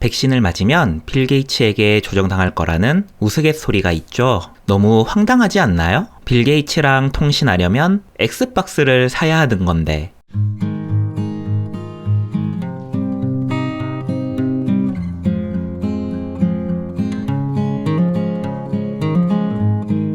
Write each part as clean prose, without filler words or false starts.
백신을 맞으면 빌 게이츠에게 조정당할 거라는 우스갯소리가 있죠. 너무 황당하지 않나요? 빌 게이츠랑 통신하려면 엑스박스를 사야 하는 건데.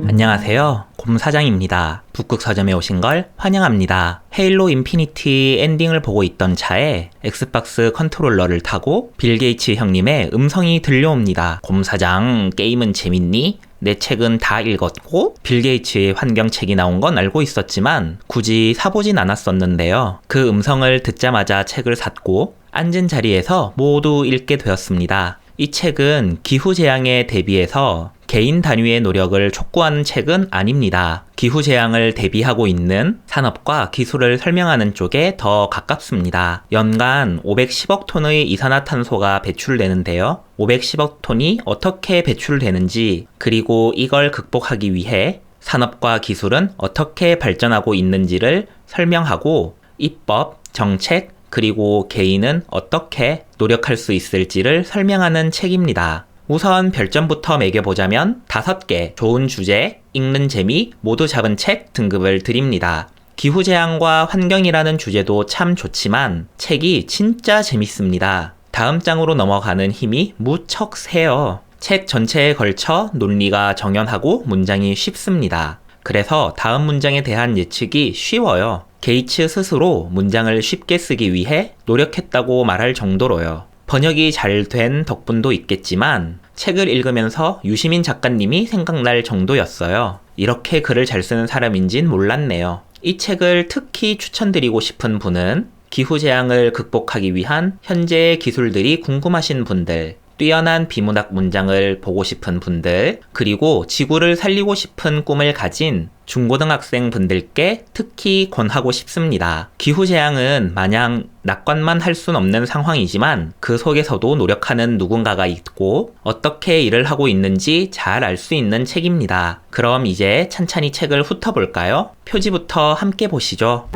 안녕하세요. 곰사장입니다. 북극 서점에 오신 걸 환영합니다. 헤일로 인피니티 엔딩을 보고 있던 차에 엑스박스 컨트롤러를 타고 빌 게이츠 형님의 음성이 들려옵니다. 곰사장, 게임은 재밌니? 내 책은 다 읽었고 빌 게이츠의 환경책이 나온 건 알고 있었지만 굳이 사보진 않았었는데요. 그 음성을 듣자마자 책을 샀고 앉은 자리에서 모두 읽게 되었습니다. 이 책은 기후재앙에 대비해서 개인 단위의 노력을 촉구하는 책은 아닙니다. 기후재앙을 대비하고 있는 산업과 기술을 설명하는 쪽에 더 가깝습니다. 연간 510억 톤의 이산화탄소가 배출되는데요. 510억 톤이 어떻게 배출되는지, 그리고 이걸 극복하기 위해 산업과 기술은 어떻게 발전하고 있는지를 설명하고 입법, 정책, 그리고 개인은 어떻게 노력할 수 있을지를 설명하는 책입니다. 우선 별점부터 매겨보자면 5개, 좋은 주제, 읽는 재미, 모두 잡은 책 등급을 드립니다. 기후재앙과 환경이라는 주제도 참 좋지만 책이 진짜 재밌습니다. 다음 장으로 넘어가는 힘이 무척 세요. 책 전체에 걸쳐 논리가 정연하고 문장이 쉽습니다. 그래서 다음 문장에 대한 예측이 쉬워요. 게이츠 스스로 문장을 쉽게 쓰기 위해 노력했다고 말할 정도로요. 번역이 잘 된 덕분도 있겠지만 책을 읽으면서 유시민 작가님이 생각날 정도였어요. 이렇게 글을 잘 쓰는 사람인진 몰랐네요. 이 책을 특히 추천드리고 싶은 분은 기후재앙을 극복하기 위한 현재의 기술들이 궁금하신 분들, 뛰어난 비문학 문장을 보고 싶은 분들, 그리고 지구를 살리고 싶은 꿈을 가진 중고등학생 분들께 특히 권하고 싶습니다. 기후재앙은 마냥 낙관만 할 순 없는 상황이지만 그 속에서도 노력하는 누군가가 있고 어떻게 일을 하고 있는지 잘 알 수 있는 책입니다. 그럼 이제 찬찬히 책을 훑어볼까요? 표지부터 함께 보시죠.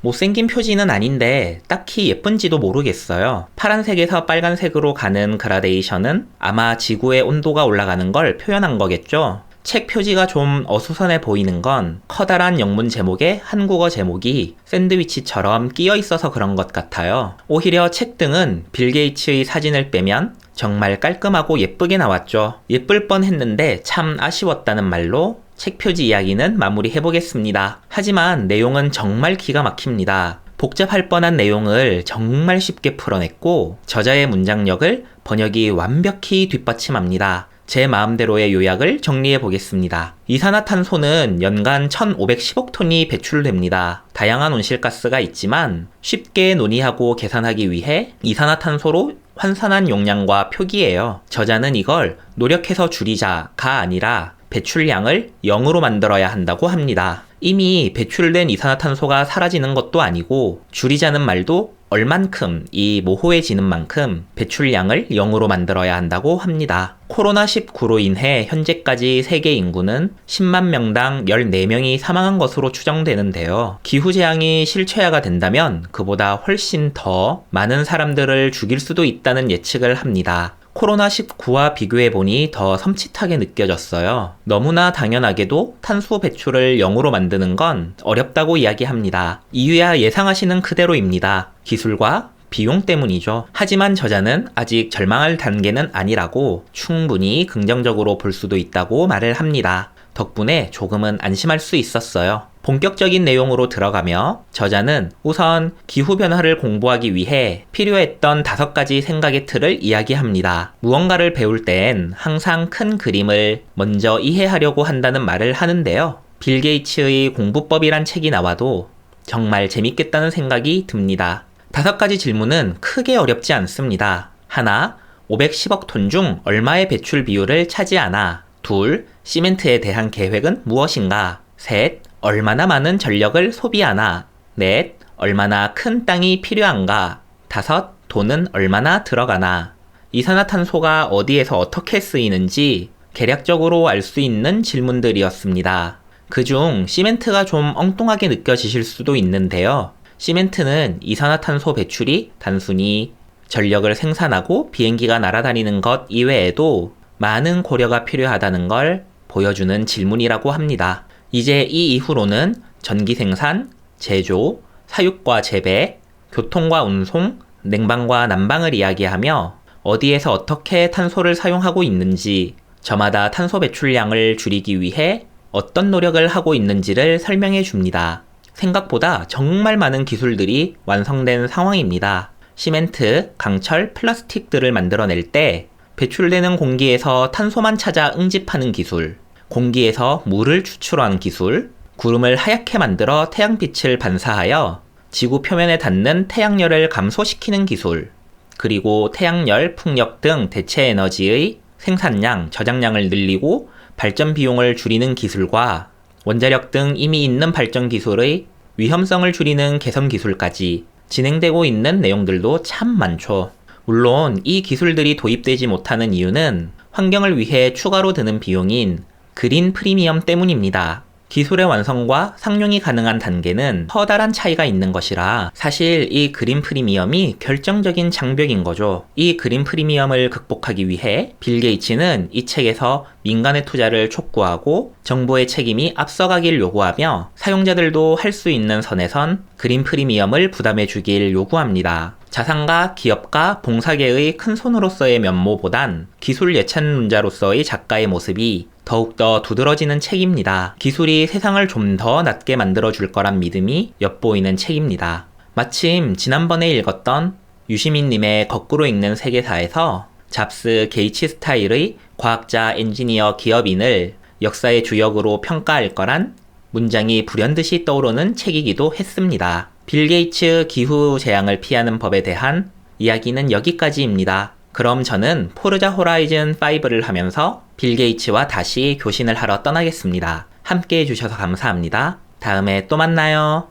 못생긴 표지는 아닌데 딱히 예쁜지도 모르겠어요. 파란색에서 빨간색으로 가는 그라데이션은 아마 지구의 온도가 올라가는 걸 표현한 거겠죠? 책 표지가 좀 어수선해 보이는 건 커다란 영문 제목에 한국어 제목이 샌드위치처럼 끼어 있어서 그런 것 같아요. 오히려 책 등은 빌 게이츠의 사진을 빼면 정말 깔끔하고 예쁘게 나왔죠. 예쁠 뻔 했는데 참 아쉬웠다는 말로 책 표지 이야기는 마무리해보겠습니다. 하지만 내용은 정말 기가 막힙니다. 복잡할 뻔한 내용을 정말 쉽게 풀어냈고 저자의 문장력을 번역이 완벽히 뒷받침합니다. 제 마음대로의 요약을 정리해보겠습니다. 이산화탄소는 연간 1510억 톤이 배출됩니다. 다양한 온실가스가 있지만 쉽게 논의하고 계산하기 위해 이산화탄소로 환산한 용량과 표기예요. 저자는 이걸 노력해서 줄이자가 아니라 배출량을 0으로 만들어야 한다고 합니다. 이미 배출된 이산화탄소가 사라지는 것도 아니고 줄이자는 말도 얼만큼이 모호해지는 만큼 배출량을 0으로 만들어야 한다고 합니다. 코로나19로 인해 현재까지 세계 인구는 10만 명당 14명이 사망한 것으로 추정되는데요. 기후재앙이 실체화가 된다면 그보다 훨씬 더 많은 사람들을 죽일 수도 있다는 예측을 합니다. 코로나19와 비교해보니 더 섬찟하게 느껴졌어요. 너무나 당연하게도 탄소 배출을 0으로 만드는 건 어렵다고 이야기합니다. 이유야 예상하시는 그대로입니다. 기술과 비용 때문이죠. 하지만 저자는 아직 절망할 단계는 아니라고 충분히 긍정적으로 볼 수도 있다고 말을 합니다. 덕분에 조금은 안심할 수 있었어요. 본격적인 내용으로 들어가며 저자는 우선 기후변화를 공부하기 위해 필요했던 5가지 생각의 틀을 이야기합니다. 무언가를 배울 땐 항상 큰 그림을 먼저 이해하려고 한다는 말을 하는데요. 빌 게이츠의 공부법이란 책이 나와도 정말 재밌겠다는 생각이 듭니다. 5가지 질문은 크게 어렵지 않습니다. 하나, 510억 톤 중 얼마의 배출 비율을 차지하나? 둘, 시멘트에 대한 계획은 무엇인가? 셋, 얼마나 많은 전력을 소비하나? 넷, 얼마나 큰 땅이 필요한가? 다섯, 돈은 얼마나 들어가나? 이산화탄소가 어디에서 어떻게 쓰이는지 개략적으로 알 수 있는 질문들이었습니다. 그중 시멘트가 좀 엉뚱하게 느껴지실 수도 있는데요. 시멘트는 이산화탄소 배출이 단순히 전력을 생산하고 비행기가 날아다니는 것 이외에도 많은 고려가 필요하다는 걸 보여주는 질문이라고 합니다. 이제 이 이후로는 전기 생산, 제조, 사육과 재배, 교통과 운송, 냉방과 난방을 이야기하며 어디에서 어떻게 탄소를 사용하고 있는지, 저마다 탄소 배출량을 줄이기 위해 어떤 노력을 하고 있는지를 설명해 줍니다. 생각보다 정말 많은 기술들이 완성된 상황입니다. 시멘트, 강철, 플라스틱들을 만들어낼 때 배출되는 공기에서 탄소만 찾아 응집하는 기술, 공기에서 물을 추출하는 기술, 구름을 하얗게 만들어 태양빛을 반사하여 지구 표면에 닿는 태양열을 감소시키는 기술, 그리고 태양열, 풍력 등 대체 에너지의 생산량, 저장량을 늘리고 발전 비용을 줄이는 기술과 원자력 등 이미 있는 발전 기술의 위험성을 줄이는 개선 기술까지 진행되고 있는 내용들도 참 많죠. 물론 이 기술들이 도입되지 못하는 이유는 환경을 위해 추가로 드는 비용인 그린 프리미엄 때문입니다. 기술의 완성과 상용이 가능한 단계는 커다란 차이가 있는 것이라 사실 이 그린 프리미엄이 결정적인 장벽인 거죠. 이 그린 프리미엄을 극복하기 위해 빌 게이츠는 이 책에서 민간의 투자를 촉구하고 정부의 책임이 앞서가길 요구하며 사용자들도 할 수 있는 선에선 그린 프리미엄을 부담해 주길 요구합니다. 자산가, 기업가, 봉사계의 큰손으로서의 면모보단 기술 예찬론자로서의 작가의 모습이 더욱더 두드러지는 책입니다. 기술이 세상을 좀 더 낫게 만들어줄 거란 믿음이 엿보이는 책입니다. 마침 지난번에 읽었던 유시민님의 거꾸로 읽는 세계사에서 잡스, 게이츠 스타일의 과학자, 엔지니어, 기업인을 역사의 주역으로 평가할 거란 문장이 불현듯이 떠오르는 책이기도 했습니다. 빌 게이츠 기후 재앙을 피하는 법에 대한 이야기는 여기까지입니다. 그럼 저는 포르자 호라이즌 5를 하면서 빌 게이츠와 다시 교신을 하러 떠나겠습니다. 함께 해주셔서 감사합니다. 다음에 또 만나요.